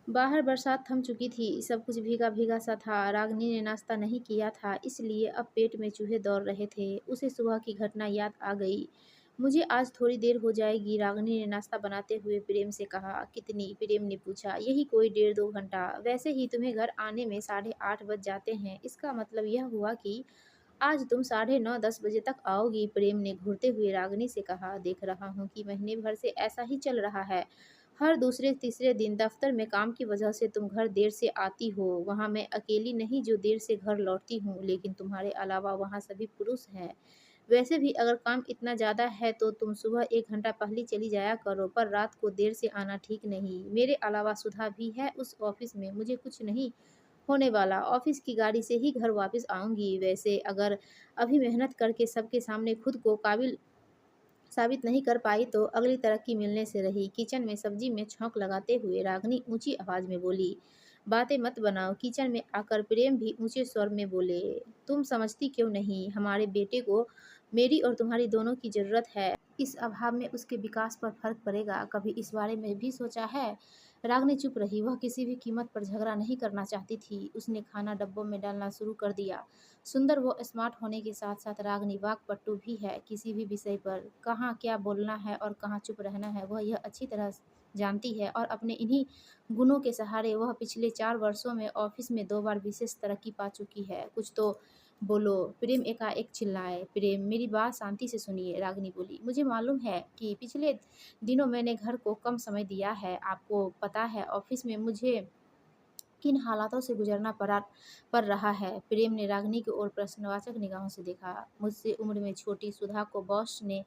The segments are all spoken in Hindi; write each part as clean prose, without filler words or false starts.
बाहर बरसात थम चुकी थी, सब कुछ भीगा-भीगा सा था। रागिनी ने नाश्ता नहीं किया था, इसलिए अब पेट में चूहे दौड़ रहे थे। उसे सुबह की घटना याद आ गई। मुझे आज थोड़ी देर हो जाएगी, रागिनी ने नाश्ता बनाते हुए प्रेम से कहा। कितनी? प्रेम ने पूछा। यही कोई 1.5-2 घंटा। वैसे ही तुम्हें घर आने में 8:30 बज जाते हैं। इसका मतलब यह हुआ कि आज तुम 9:30-10 बजे तक आओगी, प्रेम ने घूरते हुए रागिनी से कहा। देख रहा हूँ कि महीने भर से ऐसा ही चल रहा है। हर दूसरे तीसरे दिन दफ्तर में काम की वजह से तुम घर देर से आती हो। वहाँ मैं अकेली नहीं जो देर से घर लौटती हूँ, लेकिन तुम्हारे अलावा वहाँ सभी पुरुष हैं। वैसे भी अगर काम इतना ज़्यादा है तो तुम सुबह 1 घंटा पहले चली जाया करो, पर रात को देर से आना ठीक नहीं। मेरे अलावा सुधा भी है उस ऑफिस में, मुझे कुछ नहीं होने वाला। ऑफिस की गाड़ी से ही घर वापस आऊँगी। वैसे अगर अभी मेहनत करके सबके सामने खुद को काबिल साबित नहीं कर पाई तो अगली तरक्की मिलने से रही। किचन में सब्जी में छौंक लगाते हुए रागिनी ऊंची आवाज में बोली। बातें मत बनाओ। किचन में आकर प्रेम भी ऊंचे स्वर में बोले। तुम समझती क्यों नहीं? हमारे बेटे को मेरी और तुम्हारी दोनों की जरूरत है। इस अभाव में उसके विकास पर फर्क पड़ेगा। कभी इस बारे में भी सोचा है? रागिनी चुप रही। वह किसी भी कीमत पर झगड़ा नहीं करना चाहती थी। उसने खाना डब्बों में डालना शुरू कर दिया। सुंदर व स्मार्ट होने के साथ-साथ रागिनी वाक्पटु भी है। किसी भी विषय पर कहाँ क्या बोलना है और कहाँ चुप रहना है, वह यह अच्छी तरह जानती है और अपने इन्हीं गुणों के सहारे वह पिछले 4 वर्षों में ऑफिस में 2 बार विशेष तरक्की पा चुकी है। कुछ तो बोलो, प्रेम एकाएक चिल्लाए। प्रेम, मेरी बात शांति से सुनिए, रागिनी बोली। मुझे मालूम है कि पिछले दिनों मैंने घर को कम समय दिया है। आपको पता है ऑफिस में मुझे किन हालातों से गुजरना पड़ रहा है। प्रेम ने रागिनी की ओर प्रश्नवाचक निगाहों से देखा। मुझसे उम्र में छोटी सुधा को बॉस ने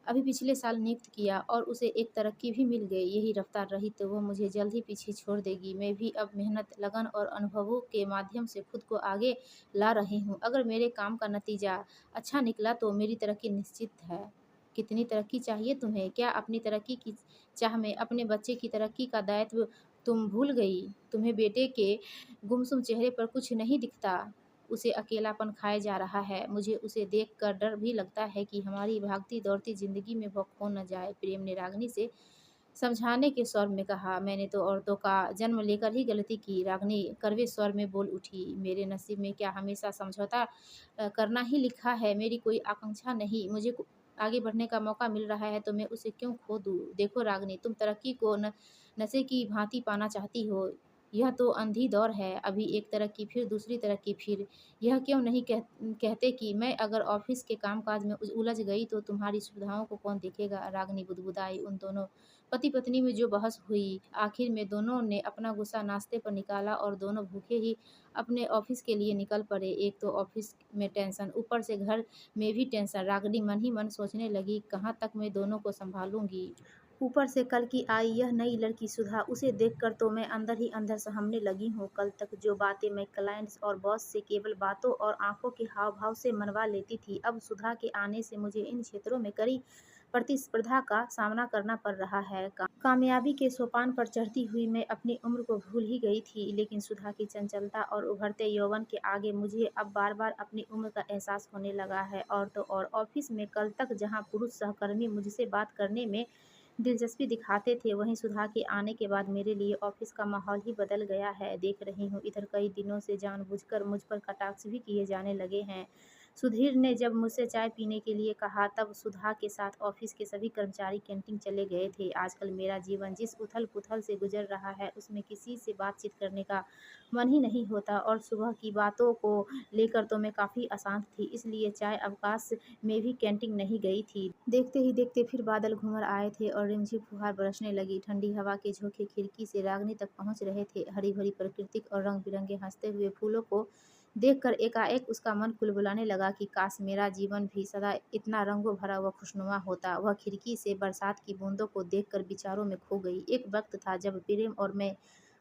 अभी पिछले साल नियुक्त किया और उसे एक तरक्की भी मिल गई। यही रफ्तार रही तो वह मुझे जल्द ही पीछे छोड़ देगी। मैं भी अब मेहनत, लगन और अनुभवों के माध्यम से खुद को आगे ला रही हूँ। अगर मेरे काम का नतीजा अच्छा निकला तो मेरी तरक्की निश्चित है। कितनी तरक्की चाहिए तुम्हें? क्या अपनी तरक्की की चाह में अपने बच्चे की तरक्की का दायित्व तुम भूल गई? तुम्हें बेटे के गुमसुम चेहरे पर कुछ नहीं दिखता? उसे अकेलापन खाए जा रहा है। मुझे उसे देखकर डर भी लगता है कि हमारी भागती-दौड़ती ज़िंदगी में वह खो न जाए। प्रेम ने रागिनी से समझाने के स्वर में कहा। मैंने तो औरतों का जन्म लेकर ही गलती की। रागिनी कड़वे स्वर में बोल उठी। मेरे नसीब में क्या हमेशा समझौता करना ही लिखा है? मेरी कोई आकांक्षा नहीं। मुझे आगे बढ़ने का मौका मिल रहा है तो मैं उसे क्यों खो दूँ? देखो रागिनी, तुम तरक्की को नशे की भांति पाना चाहती हो। यह तो अंधी दौड़ है। अभी एक तरक्की फिर दूसरी तरक्की फिर। यह क्यों नहीं कहते कि मैं अगर ऑफिस के कामकाज में उलझ गई तो तुम्हारी सुविधाओं को कौन देखेगा? रागिनी बुदबुदाई। उन दोनों पति पत्नी में जो बहस हुई, आखिर में दोनों ने अपना गुस्सा नाश्ते पर निकाला और दोनों भूखे ही अपने ऑफिस के लिए निकल पड़े। एक तो ऑफिस में टेंशन, ऊपर से घर में भी टेंशन। रागिनी मन ही मन सोचने लगी, कहाँ तक मैं दोनों को संभालूंगी। ऊपर से कल की आई यह नई लड़की सुधा, उसे देखकर तो मैं अंदर ही अंदर सहमने लगी हूँ। कल तक जो बातें मैं क्लाइंट्स और बॉस से केवल बातों और आंखों के हाव भाव से मनवा लेती थी, अब सुधा के आने से मुझे इन क्षेत्रों में कड़ी प्रतिस्पर्धा का सामना करना पड़ रहा है। कामयाबी के सोपान पर चढ़ती हुई मैं अपनी उम्र को भूल ही गई थी, लेकिन सुधा की चंचलता और उभरते यौवन के आगे मुझे अब बार बार अपनी उम्र का एहसास होने लगा है। और तो और ऑफिस में कल तक जहाँ पुरुष सहकर्मी मुझसे बात करने में दिलचस्पी दिखाते थे, वहीं सुधा के आने के बाद मेरे लिए ऑफिस का माहौल ही बदल गया है। देख रही हूँ इधर कई दिनों से जानबूझकर मुझ पर कटाक्ष भी किए जाने लगे हैं। सुधीर ने जब मुझसे चाय पीने के लिए कहा तब सुधा के साथ ऑफिस के सभी कर्मचारी कैंटीन चले गए थे। आजकल मेरा जीवन जिस उथल-पुथल से गुजर रहा है उसमें किसी से बातचीत करने का मन ही नहीं होता और सुबह की बातों को लेकर तो मैं काफ़ी अशांत थी, इसलिए चाय अवकाश में भी कैंटीन नहीं गई थी। देखते ही देखते फिर बादल घुमर आए थे और रिमझिम फुहार बरसने लगी। ठंडी हवा के झोंके खिड़की से रागिनी तक पहुंच रहे थे। हरी भरी प्रकृति और रंग बिरंगे हंसते हुए फूलों को देखकर एकाएक उसका मन कुलबुलाने लगा कि काश मेरा जीवन भी सदा इतना रंगों भरा व खुशनुमा होता। वह खिड़की से बरसात की बूंदों को देखकर विचारों में खो गई। एक वक्त था जब प्रेम और मैं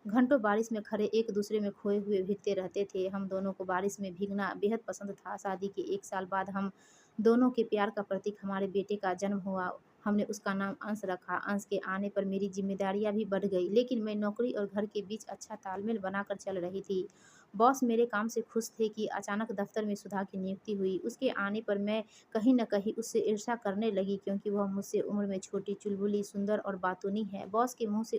घंटों बारिश में खड़े एक दूसरे में खोए हुए भीगते रहते थे। हम दोनों को बारिश में भीगना बेहद पसंद था। शादी के 1 साल बाद हम दोनों के प्यार का प्रतीक हमारे बेटे का जन्म हुआ। हमने उसका नाम अंश रखा। अंश के आने पर मेरी जिम्मेदारियां भी बढ़ गई, लेकिन मैं नौकरी और घर के बीच अच्छा तालमेल बनाकर चल रही थी। बॉस मेरे काम से खुश थे कि अचानक दफ्तर में सुधा की नियुक्ति हुई। उसके आने पर मैं कहीं न कहीं उससे ईर्ष्या करने लगी क्योंकि वह मुझसे उम्र में छोटी, चुलबुली, सुंदर और बातूनी है। बॉस के मुँह से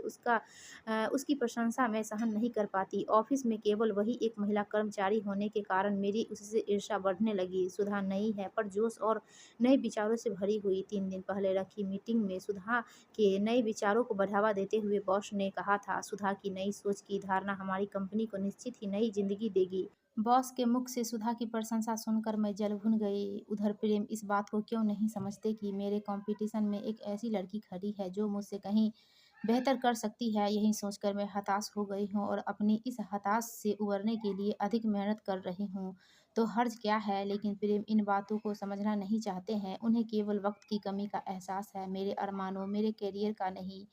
उसकी प्रशंसा मैं सहन नहीं कर पाती। ऑफ़िस में केवल वही एक महिला कर्मचारी होने के कारण मेरी उससे ईर्ष्या बढ़ने लगी। सुधा नई है पर जोश और नए विचारों से भरी हुई। 3 दिन पहले रखी मीटिंग में सुधा के नए विचारों को बढ़ावा देते हुए बॉस ने कहा था, सुधा की नई सोच की धारणा हमारी कंपनी को निश्चित ही नई जिंदगी देगी। बॉस के मुख से सुधा की प्रशंसा सुनकर मैं जल भुन गई। उधर प्रेम इस बात को क्यों नहीं समझते कि मेरे कंपटीशन में एक ऐसी लड़की खड़ी है जो मुझसे कहीं बेहतर कर सकती है। यही सोचकर मैं हताश हो गई हूँ और अपनी इस हताश से उबरने के लिए अधिक मेहनत कर रही हूँ। तो हर्ज क्या है, लेकिन प्रेम इन बातों को समझना नहीं चाहते हैं। उन्हें केवल वक्त की कमी का एहसास है, मेरे अरमानों, मेरे करियर का नहीं।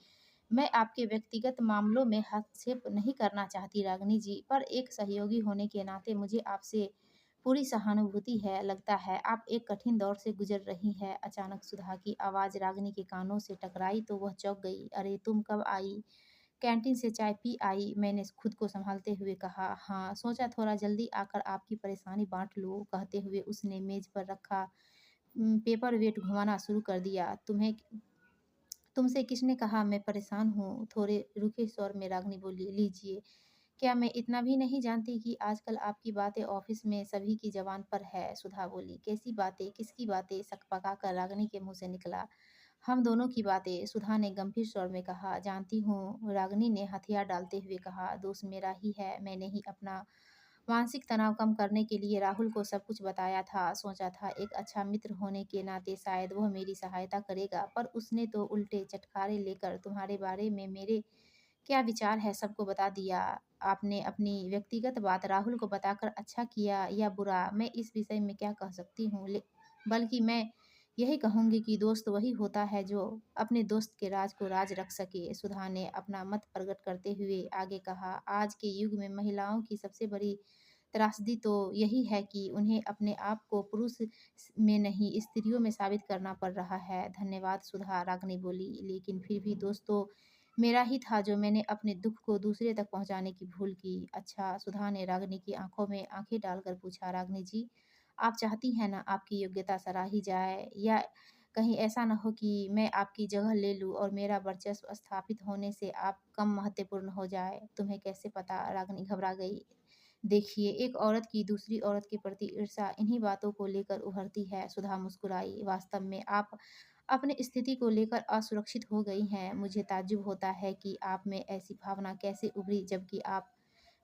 मैं आपके व्यक्तिगत मामलों में हस्तक्षेप नहीं करना चाहती रागिनी जी, पर एक सहयोगी होने के नाते मुझे आपसे पूरी सहानुभूति है। लगता है आप एक कठिन दौर से गुजर रही हैं। अचानक सुधा की आवाज़ रागिनी के कानों से टकराई तो वह चौंक गई। अरे तुम कब आई? कैंटीन से चाय पी आई, मैंने खुद को संभालते हुए कहा। हाँ, सोचा थोड़ा जल्दी आकर आपकी परेशानी बाँट लूँ। कहते हुए उसने मेज़ पर रखा पेपर वेट घुमाना शुरू कर दिया। तुमसे किसने कहा मैं परेशान हूँ? थोड़े रूखे स्वर में रागिनी बोली। लीजिए, क्या मैं इतना भी नहीं जानती कि आजकल आपकी बातें ऑफिस में सभी की ज़बान पर है? सुधा बोली। कैसी बातें? किसकी बातें? सकपकाकर रागिनी के मुँह से निकला। हम दोनों की बातें, सुधा ने गंभीर स्वर में कहा। जानती हूँ, रागिनी ने हथियार डालते हुए कहा। दोष मेरा ही है, मैंने ही अपना मानसिक तनाव कम करने के लिए राहुल को सब कुछ बताया था। सोचा था एक अच्छा मित्र होने के नाते शायद वह मेरी सहायता करेगा, पर उसने तो उल्टे चटखारे लेकर तुम्हारे बारे में मेरे क्या विचार है सबको बता दिया। आपने अपनी व्यक्तिगत बात राहुल को बताकर अच्छा किया या बुरा, मैं इस विषय में क्या कह सकती हूँ। बल्कि मैं यही कहूँगी कि दोस्त वही होता है जो अपने दोस्त के राज को राज रख सके। सुधा ने अपना मत प्रकट करते हुए आगे कहा। आज के युग में महिलाओं की सबसे बड़ी त्रासदी तो यही है कि उन्हें अपने आप को पुरुष में नहीं स्त्रियों में साबित करना पड़ रहा है। धन्यवाद सुधा, रागिनी बोली। लेकिन फिर भी दोस्तों मेरा ही था जो मैंने अपने दुख को दूसरे तक पहुंचाने की भूल की। अच्छा, सुधा ने रागिनी की आंखों में आंखें डालकर पूछा। रागिनी जी, आप चाहती हैं ना आपकी योग्यता सराही जाए, या कहीं ऐसा ना हो कि मैं आपकी जगह ले लूं और मेरा वर्चस्व स्थापित होने से आप कम महत्वपूर्ण हो जाए? तुम्हें कैसे पता? रागिनी घबरा गई। देखिए, एक औरत की दूसरी औरत के प्रति ईर्ष्या इन्हीं बातों को लेकर उभरती है। सुधा मुस्कुराई। वास्तव में आप अपनी स्थिति को लेकर असुरक्षित हो गई हैं। मुझे ताज्जुब होता है कि आप में ऐसी भावना कैसे उभरी, जबकि आप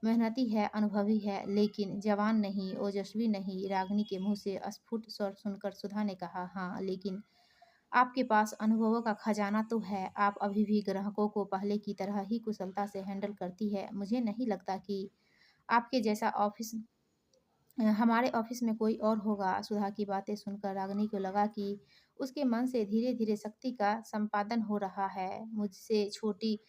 मेहनती है, अनुभवी है, लेकिन जवान नहीं, ओजस्वी नहीं। रागिनी के मुँह से अस्फुट स्वर सुनकर सुधा ने कहा, हाँ, लेकिन आपके पास अनुभवों का खजाना तो है। आप अभी भी ग्राहकों को पहले की तरह ही कुशलता से हैंडल करती है। मुझे नहीं लगता कि आपके जैसा हमारे ऑफिस में कोई और होगा। सुधा की बातें सुनकर रागिनी को लगा कि उसके मन से धीरे-धीरे शक्ति का संपादन हो रहा है। मुझसे छोटी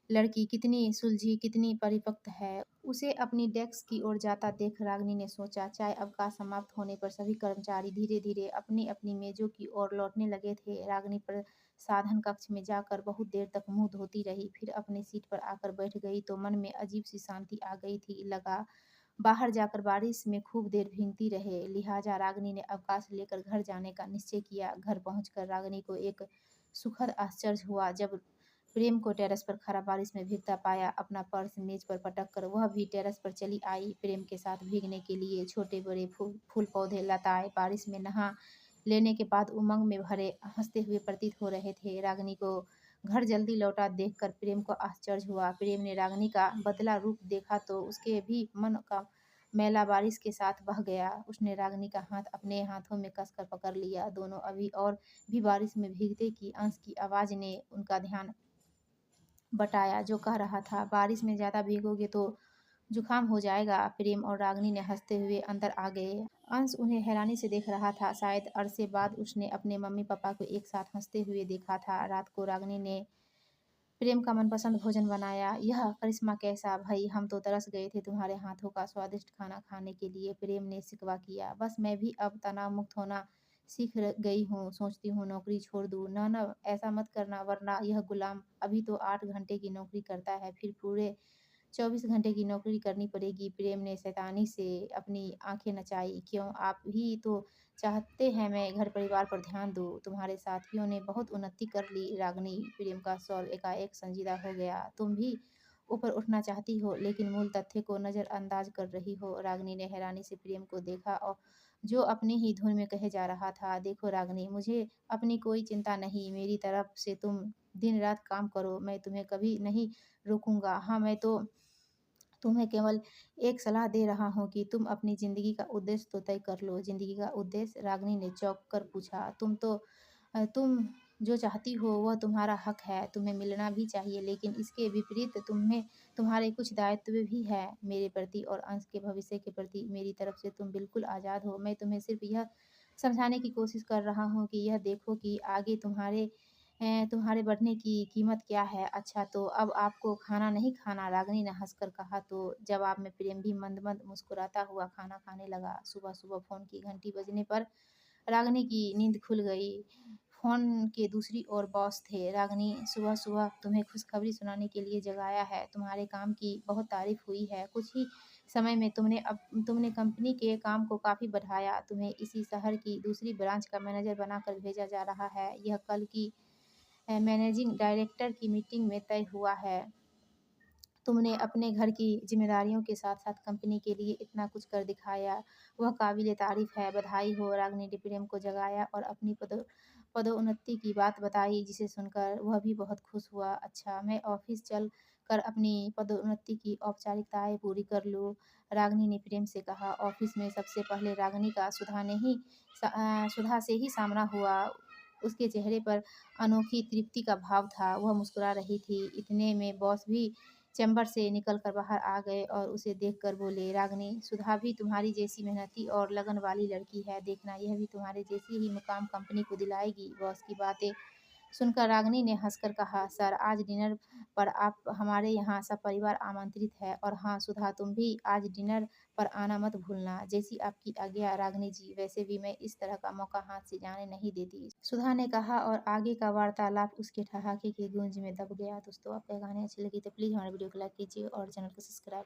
लड़की कितनी सुलझी, कितनी परिपक्व है। उसे अपनी डेस्क की ओर जाता देख रागिनी ने सोचा। चाय अवकाश समाप्त होने पर सभी कर्मचारी धीरे-धीरे अपनी-अपनी मेजों की ओर लौटने लगे थे। रागिनी प्रसाधन कक्ष में जाकर बहुत देर तक मुँह धोती रही, फिर अपनी सीट पर आकर बैठ गई तो मन में अजीब-सी शांति आ गई थी। लगा बाहर जाकर बारिश में खूब देर भीगती रहे, लिहाजा रागिनी ने अवकाश लेकर घर जाने का निश्चय किया। घर पहुंचकर रागिनी को एक सुखद आश्चर्य हुआ जब प्रेम को टेरेस पर खड़ा बारिश में भीगता पाया। अपना पर्स मेज पर पटक कर वह भी टेरेस पर चली आई, प्रेम के साथ भीगने के लिए। छोटे बड़े फूल पौधे लताएं बारिश में नहा लेने के बाद उमंग में भरे हंसते हुए प्रतीत हो रहे थे। रागिनी को घर जल्दी लौटा देखकर प्रेम को आश्चर्य हुआ। प्रेम ने रागिनी का बदला रूप देखा तो उसके भी मन का मैला बारिश के साथ बह गया। उसने रागिनी का हाथ अपने हाथों में कसकर पकड़ लिया। दोनों अभी और भी बारिश में भीगते कि अंश की आवाज़ ने उनका ध्यान बटाया, जो कह रहा था, बारिश में ज़्यादा भीगोगे तो जुकाम हो जाएगा। प्रेम और रागिनी ने हंसते हुए अंदर आ गए। अंश उन्हें हैरानी से देख रहा था। शायद अरसे बाद उसने अपने मम्मी पापा को एक साथ हंसते हुए देखा था। रात को रागिनी ने प्रेम का मनपसंद भोजन बनाया। यह करिश्मा कैसा, भई हम तो तरस गए थे तुम्हारे हाथों का स्वादिष्ट खाना खाने के लिए, प्रेम ने शिकवा किया। बस मैं भी अब तनाव मुक्त होना सीख गई हूँ, सोचती हूँ नौकरी छोड़ दूँ। न न, ऐसा मत करना, वरना यह गुलाम अभी तो 8 घंटे की नौकरी करता है, फिर पूरे 24 घंटे की नौकरी करनी पड़ेगी। प्रेम ने शैतानी से अपनी आँखें नचाई। क्यों? आप ही तो चाहते हैं मैं घर परिवार पर ध्यान दूँ। तुम्हारे साथियों ने बहुत उन्नति कर ली रागिनी। प्रेम का स्वर एकाएक संजीदा हो गया। तुम भी ऊपर उठना चाहती हो लेकिन मूल तथ्य को नज़रअंदाज कर रही हो। रागिनी ने हैरानी से प्रेम को देखा और जो अपनी ही धुन में कहे जा रहा था, देखो रागिनी, मुझे अपनी कोई चिंता नहीं। मेरी तरफ से तुम दिन-रात काम करो, मैं तुम्हें कभी नहीं रोकूँगा। हाँ, मैं तो तुम्हें केवल एक सलाह दे रहा हूँ कि तुम अपनी ज़िंदगी का उद्देश्य तो तय कर लो। ज़िंदगी का उद्देश्य? रागिनी ने चौंक कर पूछा। तुम जो चाहती हो वह तुम्हारा हक है, तुम्हें मिलना भी चाहिए, लेकिन इसके विपरीत तुम्हें तुम्हारे कुछ दायित्व भी हैं मेरे प्रति और अंश के भविष्य के प्रति। मेरी तरफ से तुम बिल्कुल आज़ाद हो। मैं तुम्हें सिर्फ़ यह समझाने की कोशिश कर रहा हूँ कि यह देखो कि आगे तुम्हारे बढ़ने की कीमत क्या है? अच्छा, तो अब आपको खाना नहीं खाना? रागिनी ने हँसकर कहा। तो जवाब में प्रेम भी मंद-मंद मुस्कुराता हुआ खाना खाने लगा। सुबह-सुबह फ़ोन की घंटी बजने पर रागिनी की नींद खुल गई। फ़ोन के दूसरी ओर बॉस थे। रागिनी, सुबह-सुबह तुम्हें खुशखबरी सुनाने के लिए जगाया है। तुम्हारे काम की बहुत तारीफ़ हुई है। कुछ ही समय में तुमने कंपनी के काम को काफ़ी बढ़ाया। तुम्हें इसी शहर की दूसरी ब्रांच का मैनेजर बनाकर भेजा जा रहा है। यह कल की मैनेजिंग डायरेक्टर की मीटिंग में तय हुआ है। तुमने अपने घर की ज़िम्मेदारियों के साथ-साथ कंपनी के लिए इतना कुछ कर दिखाया, वह काबिल-ए-तारीफ़ है। बधाई हो। रागिनी ने प्रेम को जगाया और अपनी पदोन्नति की बात बताई, जिसे सुनकर वह भी बहुत खुश हुआ। अच्छा, मैं ऑफ़िस चल कर अपनी पदोन्नति की औपचारिकताएँ पूरी कर लूँ, रागिनी ने प्रेम से कहा। ऑफ़िस में सबसे पहले रागिनी का सुधा से ही सामना हुआ। उसके चेहरे पर अनोखी तृप्ति का भाव था। वह मुस्कुरा रही थी। इतने में बॉस भी चैम्बर से निकलकर बाहर आ गए और उसे देखकर बोले, रागिनी, सुधा भी तुम्हारी जैसी मेहनती और लगन वाली लड़की है। देखना, यह भी तुम्हारे जैसी ही मुकाम कंपनी को दिलाएगी। बॉस की बातें सुनकर रागिनी ने हंसकर कहा, सर, आज डिनर पर आप हमारे यहाँ सब परिवार आमंत्रित है। और हाँ सुधा, तुम भी आज डिनर पर आना मत भूलना। जैसी आपकी आज्ञा रागिनी जी। वैसे भी मैं इस तरह का मौका हाथ से जाने नहीं देती, सुधा ने कहा और आगे का वार्तालाप उसके ठहाके की गूंज में दब गया। दोस्तों, आपको ये कहानी अच्छी लगी तो प्लीज़ हमारे वीडियो को लाइक कीजिए और चैनल को सब्सक्राइब